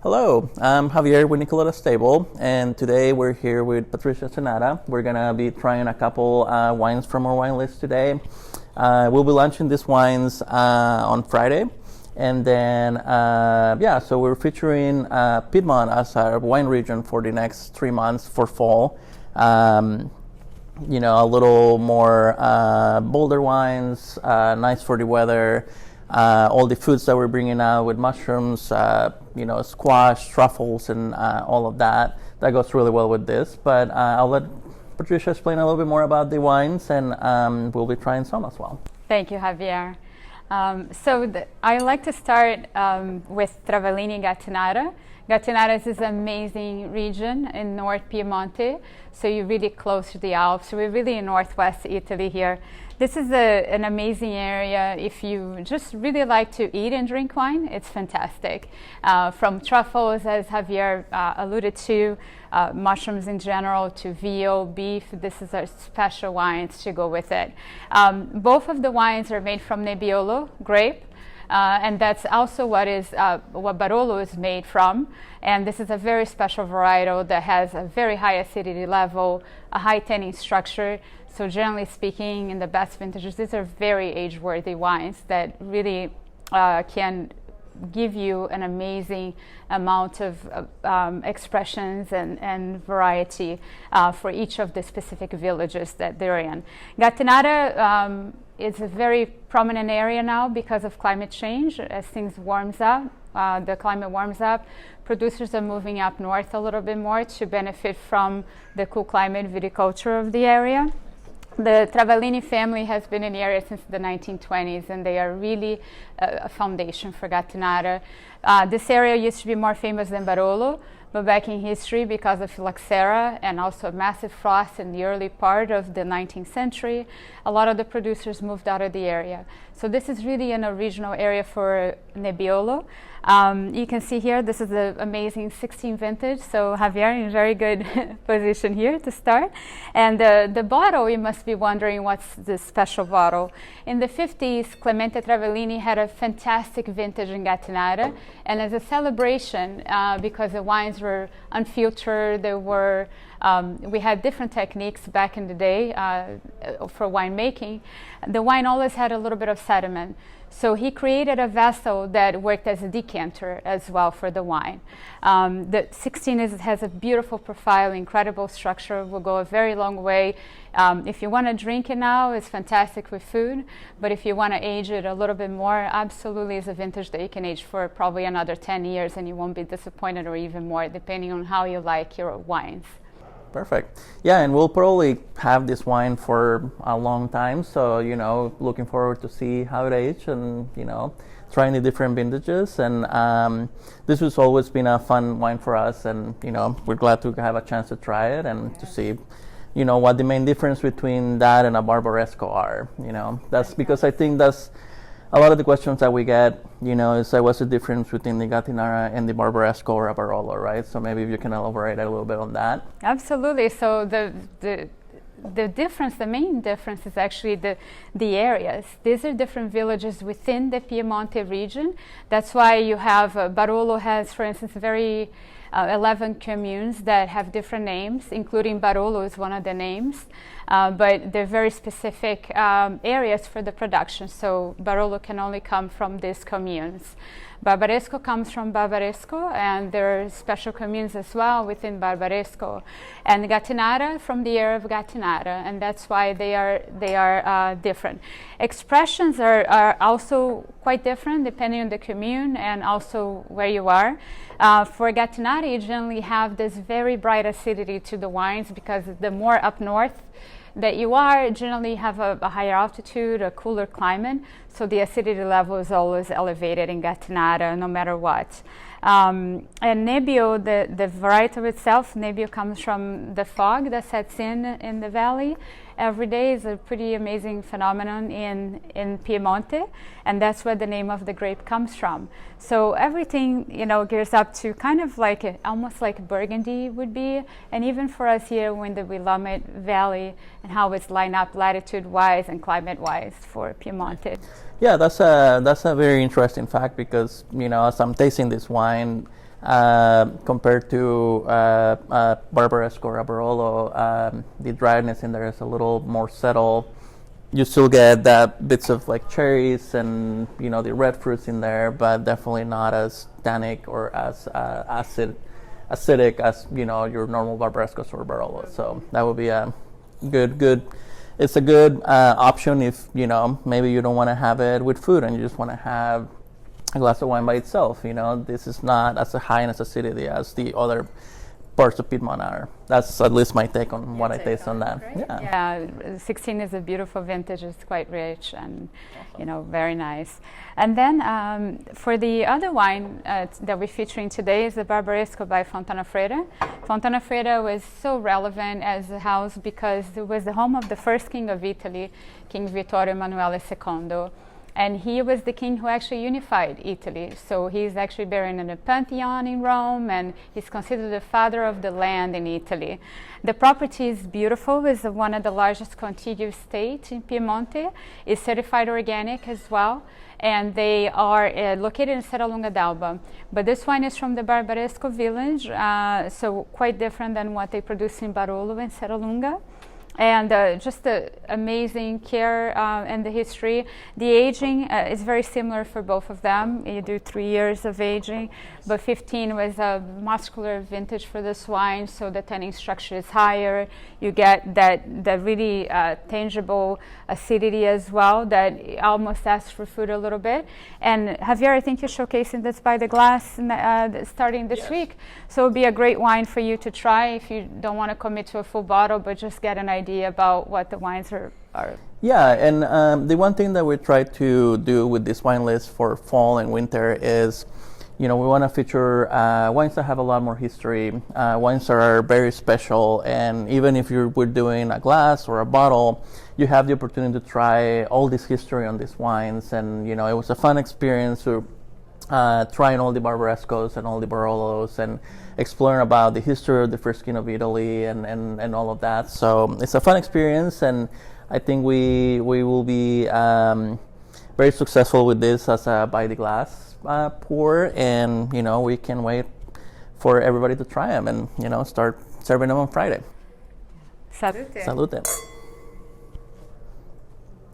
Hello, I'm Javier with Nicoletta Stable, and today we're here with Patricia. We're gonna be trying a couple wines from our wine list today. We'll be launching these wines on Friday, and then so we're featuring Piedmont as our wine region for the next 3 months for fall. A little more bolder wines, nice for the weather. All the foods that we're bringing out with mushrooms, squash, truffles, and all of that. That goes really well with this. But I'll let Patricia explain a little bit more about the wines, and we'll be trying some as well. Thank you, Javier. I like to start with Travaglini Gattinara. Gattinara is this amazing region in North Piemonte, so you're really close to the Alps. So we're really in northwest Italy here. This is an amazing area. If you just really like to eat and drink wine, it's fantastic. From truffles, as Javier alluded to, mushrooms in general, to veal, beef, this is our special wines to go with it. Both of the wines are made from Nebbiolo grape. And that's also what Barolo is made from. And this is a very special varietal that has a very high acidity level, a high tannin structure. So generally speaking, in the best vintages, these are very age-worthy wines that really can give you an amazing amount of expressions and variety for each of the specific villages that they're in. Gattinara is a very prominent area now because of climate change. As things warms up, the climate warms up, producers are moving up north a little bit more to benefit from the cool climate viticulture of the area. The Travaglini family has been in the area since the 1920s, and they are really a foundation for Gattinara. This area used to be more famous than Barolo, but back in history, because of phylloxera and also massive frost in the early part of the 19th century, a lot of the producers moved out of the area. So this is really in a regional area for Nebbiolo. You can see here, this is the amazing 16 vintage. So Javier in very good position here to start. And the bottle, you must be wondering what's the special bottle. In the 50s, Clemente Travaglini had a fantastic vintage in Gattinara. And as a celebration, because the wines were unfiltered, we had different techniques back in the day for winemaking. The wine always had a little bit of sediment. So he created a vessel that worked as a decanter as well for the wine. The 16 has a beautiful profile, incredible structure, will go a very long way. If you want to drink it now, it's fantastic with food. But if you want to age it a little bit more, absolutely is a vintage that you can age for probably another 10 years and you won't be disappointed, or even more, depending on how you like your wines. Perfect. Yeah, and we'll probably have this wine for a long time. So, looking forward to see how it ages and, trying the different vintages. And this has always been a fun wine for us. And, we're glad to have a chance to try it and to see, what the main difference between that and a Barbaresco are. That's because I think that's a lot of the questions that we get, is what's the difference between the Gattinara and the Barbaresco or a Barolo, right? So maybe if you can elaborate a little bit on that. Absolutely. So the difference, the main difference is actually the areas. These are different villages within the Piemonte region. That's why you have, Barolo has, for instance, 11 communes that have different names, including Barolo is one of the names, but they're very specific areas for the production. So Barolo can only come from these communes. Barbaresco comes from Barbaresco, and there are special communes as well within Barbaresco, and Gattinara from the area of Gattinara, and that's why they are different. Expressions are also quite different depending on the commune and also where you are. For Gattinara, you generally have this very bright acidity to the wines because the more up north that you are, generally have a higher altitude, a cooler climate, so the acidity level is always elevated in Gattinara no matter what. And Nebbio, the varietal itself, Nebbio comes from the fog that sets in the valley every day. Is a pretty amazing phenomenon in Piemonte, and that's where the name of the grape comes from. So everything, gears up to kind of like almost like Burgundy would be, and even for us here in the Willamette Valley and how it's lined up latitude-wise and climate-wise for Piemonte. Yeah, that's a very interesting fact because, as I'm tasting this wine, compared to Barbaresco or a Barolo. The dryness in there is a little more settled. You still get that bits of like cherries and the red fruits in there, but definitely not as tannic or as acidic as your normal Barbarescos or Barolos. So that would be a good. It's a good option if maybe you don't want to have it with food and you just want to have a glass of wine by itself. This is not as high in acidity as the other parts of Piedmont are. That's at least my take on what I taste on that. Yeah, 16 is a beautiful vintage. It's quite rich and very nice. And then for the other wine that we're featuring today is the Barbaresco by Fontana Freire. Fontana Freire was so relevant as a house because it was the home of the first king of Italy, King Vittorio Emanuele II. And he was the king who actually unified Italy. So he's actually buried in the Pantheon in Rome, and he's considered the father of the land in Italy. The property is beautiful. It's one of the largest contiguous states in Piemonte. It's certified organic as well. And they are located in Serralunga d'Alba. But this wine is from the Barbaresco village, so quite different than what they produce in Barolo and Serralunga. And just the amazing care and the history. The aging is very similar for both of them. You do 3 years of aging, but 15 was a muscular vintage for this wine, so the tannin structure is higher. You get that really tangible acidity as well that almost asks for food a little bit. And Javier, I think you're showcasing this by the glass starting this week. So it would be a great wine for you to try if you don't want to commit to a full bottle, but just get an idea about what the wines are. Yeah, and the one thing that we try to do with this wine list for fall and winter is, we want to feature wines that have a lot more history, wines that are very special, and even if we're doing a glass or a bottle, you have the opportunity to try all this history on these wines, and it was a fun experience to trying all the Barbarescos and all the Barolos and exploring about the history of the first king of Italy and all of that. So it's a fun experience, and I think we will be very successful with this as a by the glass pour, and we can wait for everybody to try them and start serving them on Friday. Salute. Salute.